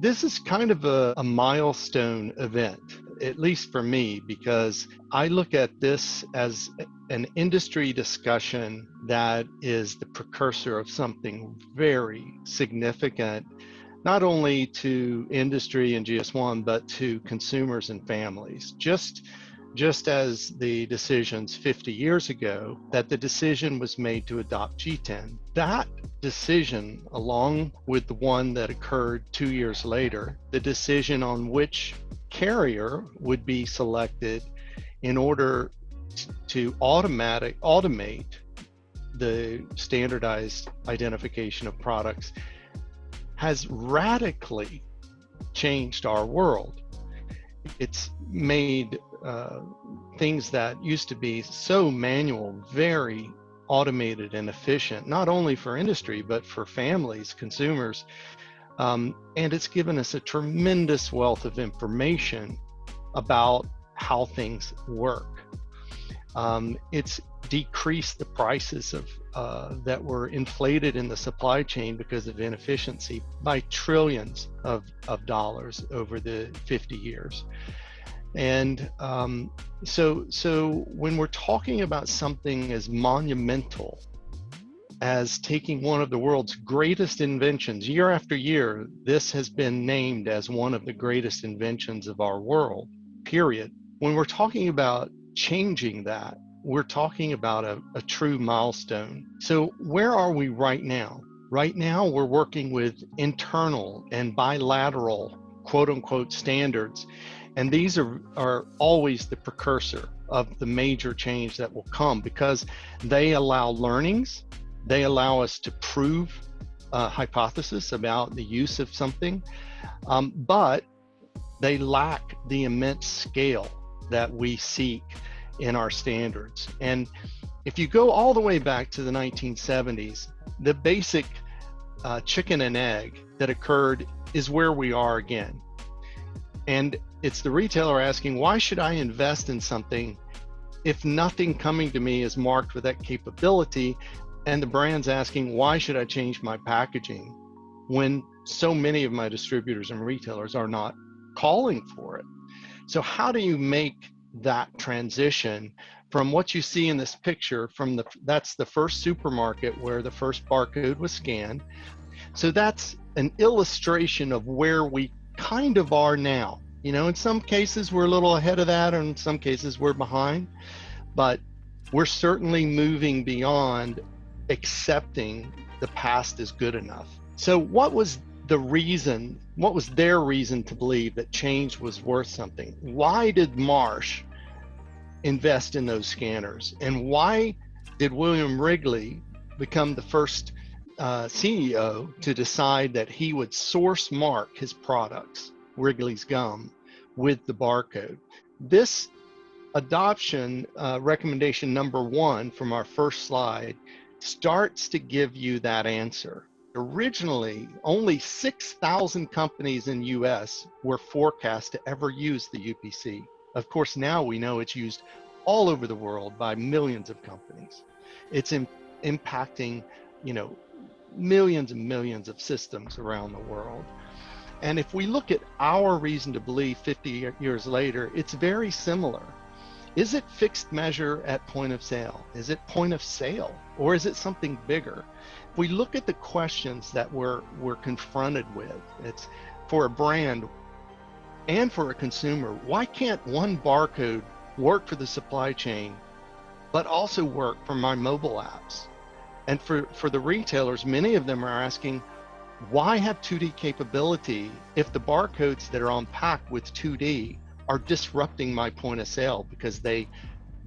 this is kind of a milestone event, at least for me, because I look at this as an industry discussion that is the precursor of something very significant, not only to industry and GS1, but to consumers and families. Just as the decisions 50 years ago, that the decision was made to adopt G10. That decision, along with the one that occurred 2 years later, the decision on which carrier would be selected in order to automate the standardized identification of products, has radically changed our world. It's made things that used to be so manual, very automated and efficient, not only for industry, but for families, consumers. And it's given us a tremendous wealth of information about how things work. It's decreased the prices of that were inflated in the supply chain because of inefficiency by trillions of dollars over the 50 years. And so when we're talking about something as monumental as taking one of the world's greatest inventions, year after year, this has been named as one of the greatest inventions of our world, period. When we're talking about changing that, we're talking about a true milestone. So where are we right now? Right now, we're working with internal and bilateral, quote unquote, standards. And these are always the precursor of the major change that will come, because they allow learnings, they allow us to prove a hypothesis about the use of something, but they lack the immense scale that we seek in our standards. And if you go all the way back to the 1970s, the basic chicken and egg that occurred is where we are again. And it's the retailer asking, why should I invest in something if nothing coming to me is marked with that capability? And the brand's asking, why should I change my packaging when so many of my distributors and retailers are not calling for it? So how do you make that transition from what you see in this picture, that's the first supermarket where the first barcode was scanned. So that's an illustration of where we kind of are now. You know, in some cases we're a little ahead of that, and in some cases we're behind, but we're certainly moving beyond accepting the past is good enough. So what was their reason to believe that change was worth something? Why did Marsh invest in those scanners? And why did William Wrigley become the first CEO to decide that he would source mark his products, Wrigley's gum, with the barcode? This adoption recommendation number 1 from our first slide starts to give you that answer. Originally, only 6,000 companies in US were forecast to ever use the UPC. Of course, now we know it's used all over the world by millions of companies. It's impacting, millions and millions of systems around the world. And if we look at our reason to believe 50 years later, it's very similar. Is it fixed measure at point of sale? Is it point of sale? Or is it something bigger? If we look at the questions that we're confronted with, it's for a brand and for a consumer, why can't one barcode work for the supply chain, but also work for my mobile apps? And for the retailers, many of them are asking, why have 2D capability if the barcodes that are on pack with 2D are disrupting my point of sale because they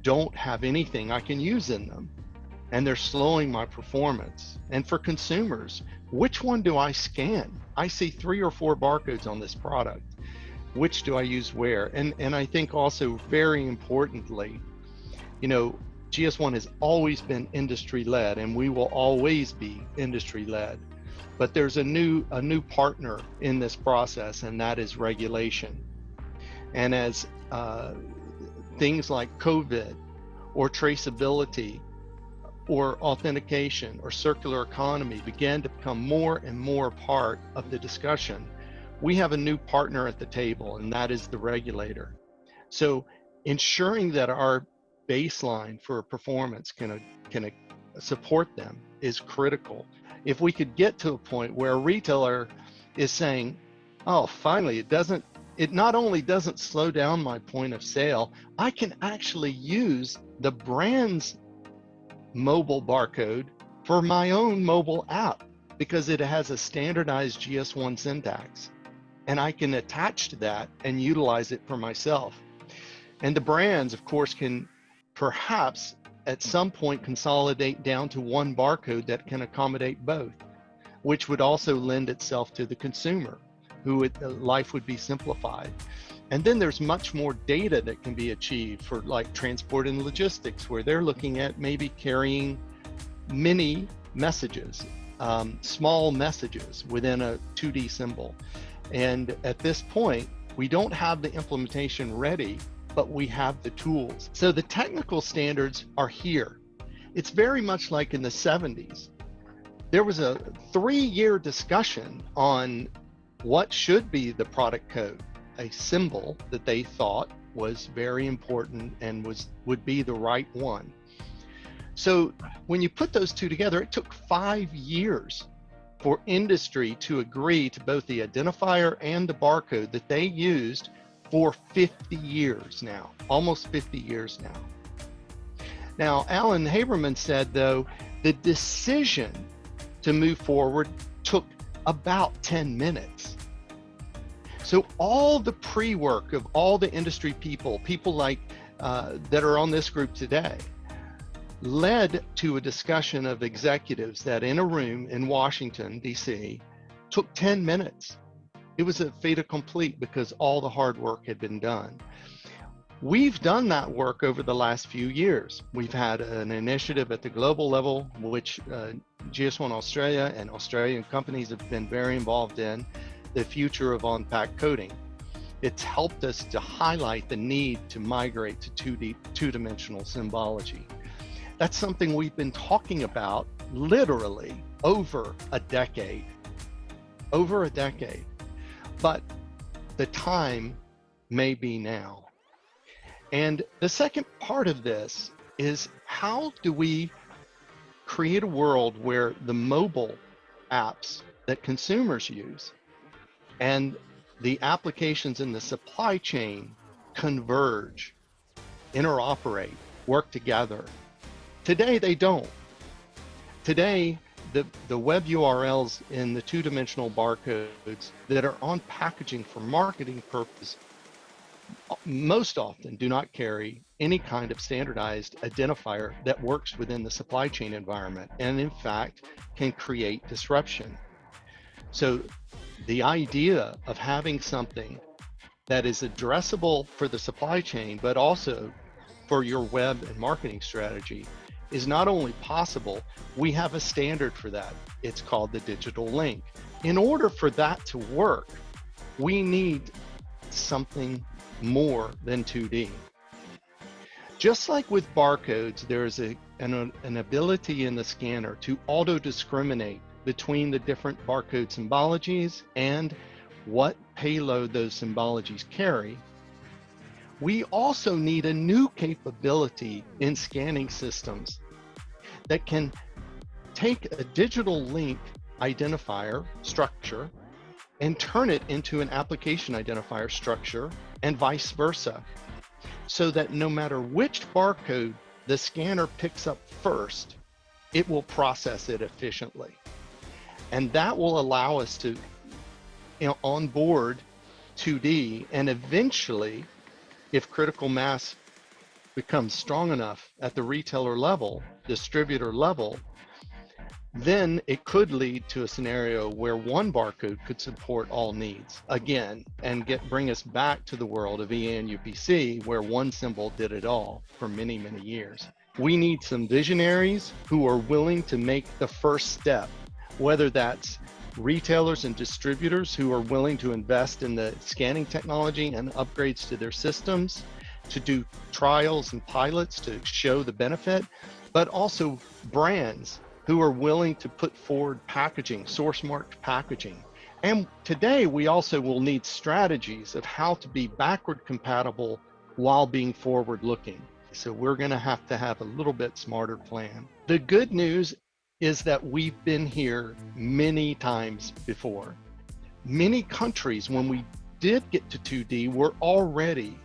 don't have anything I can use in them, and they're slowing my performance? And for consumers, which one do I scan? I see 3 or 4 barcodes on this product. Which do I use where? And I think also very importantly, GS1 has always been industry-led, and we will always be industry-led. But there's a new partner in this process, and that is regulation. And as things like COVID or traceability or authentication or circular economy began to become more and more part of the discussion, we have a new partner at the table, and that is the regulator. So ensuring that our baseline for performance can support them is critical. If we could get to a point where a retailer is saying, oh, finally, it not only doesn't slow down my point of sale, I can actually use the brand's mobile barcode for my own mobile app because it has a standardized GS1 syntax. And I can attach to that and utilize it for myself. And the brands, of course, can perhaps at some point consolidate down to one barcode that can accommodate both, which would also lend itself to the consumer, life would be simplified. And then there's much more data that can be achieved for like transport and logistics, where they're looking at maybe carrying mini messages, small messages within a 2D symbol. And at this point, we don't have the implementation ready, but we have the tools. So the technical standards are here. It's very much like in the 70s. There was a 3-year discussion on what should be the product code, a symbol that they thought was very important and would be the right one. So when you put those two together, it took 5 years for industry to agree to both the identifier and the barcode that they used for 50 years now, almost 50 years now. Now, Alan Haberman said, though, the decision to move forward took about 10 minutes. So all the pre-work of all the industry people like that are on this group today, led to a discussion of executives that in a room in Washington, D.C., took 10 minutes. It was a fait accompli because all the hard work had been done. We've done that work over the last few years. We've had an initiative at the global level, which GS1 Australia and Australian companies have been very involved in, the future of on-pack coding. It's helped us to highlight the need to migrate to two-dimensional symbology. That's something we've been talking about literally over a decade. But the time may be now. And the second part of this is, how do we create a world where the mobile apps that consumers use and the applications in the supply chain converge, interoperate, work together? Today, they don't. Today, the web URLs in the two-dimensional barcodes that are on packaging for marketing purpose most often do not carry any kind of standardized identifier that works within the supply chain environment, and in fact can create disruption. So the idea of having something that is addressable for the supply chain, but also for your web and marketing strategy, is not only possible, we have a standard for that. It's called the digital link. In order for that to work, we need something more than 2D. Just like with barcodes, there is an ability in the scanner to auto-discriminate between the different barcode symbologies and what payload those symbologies carry. We also need a new capability in scanning systems that can take a digital link identifier structure and turn it into an application identifier structure, and vice versa, so that no matter which barcode the scanner picks up first, it will process it efficiently. And that will allow us to onboard 2D, and eventually, if critical mass becomes strong enough at the retailer level, distributor level, then it could lead to a scenario where one barcode could support all needs again, and bring us back to the world of EA and UPC, where one symbol did it all for many, many years. We need some visionaries who are willing to make the first step, whether that's retailers and distributors who are willing to invest in the scanning technology and upgrades to their systems, to do trials and pilots to show the benefit, but also brands who are willing to put forward packaging, source marked packaging, And today we also will need strategies of how to be backward compatible while being forward looking. So we're going to have a little bit smarter plan. The good news is that we've been here many times before. Many countries, when we did get to 2D, were already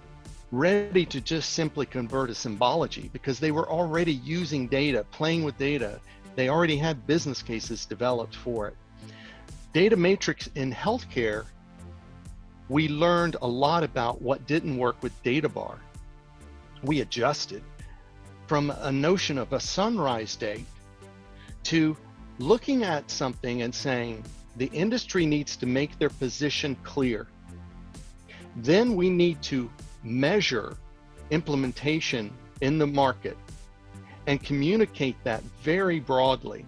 ready to just simply convert a symbology because they were already using data, playing with data. They already had business cases developed for it. Data matrix in healthcare, we learned a lot about what didn't work with DataBar. We adjusted from a notion of a sunrise date to looking at something and saying, the industry needs to make their position clear. Then we need to measure implementation in the market and communicate that very broadly.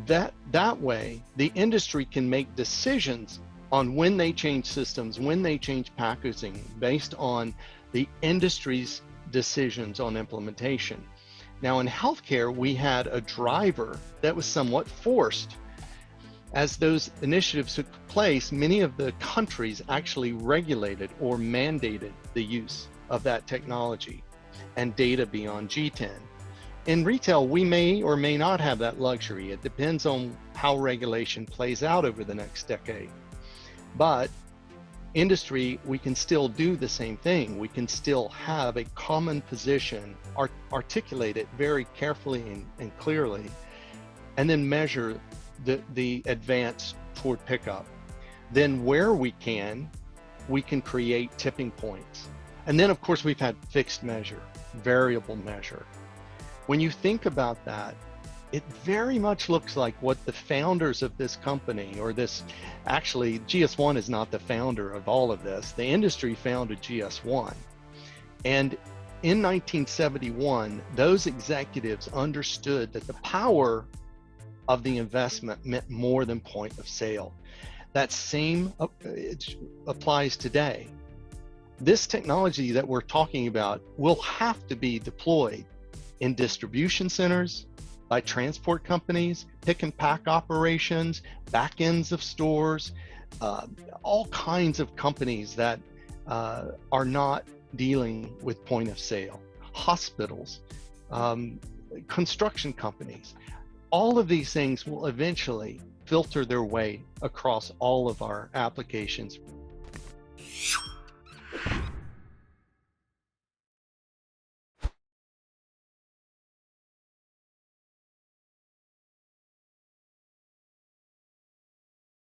That way, the industry can make decisions on when they change systems, when they change packaging, based on the industry's decisions on implementation. Now in healthcare, we had a driver that was somewhat forced. As those initiatives took place, many of the countries actually regulated or mandated the use of that technology and data beyond G10. In retail, we may or may not have that luxury. It depends on how regulation plays out over the next decade. But industry, we can still do the same thing. We can still have a common position, articulate it very carefully and clearly, and then measure the advance toward pickup. Then where we can create tipping points. And then of course we've had fixed measure, variable measure. When you think about that, it very much looks like what the founders of this company, or this, actually GS1 is not the founder of all of this. The industry founded GS1. And in 1971, those executives understood that the power of the investment meant more than point of sale. That same applies today. This technology that we're talking about will have to be deployed in distribution centers, by transport companies, pick and pack operations, back ends of stores, all kinds of companies that are not dealing with point of sale, hospitals, construction companies. All of these things will eventually filter their way across all of our applications.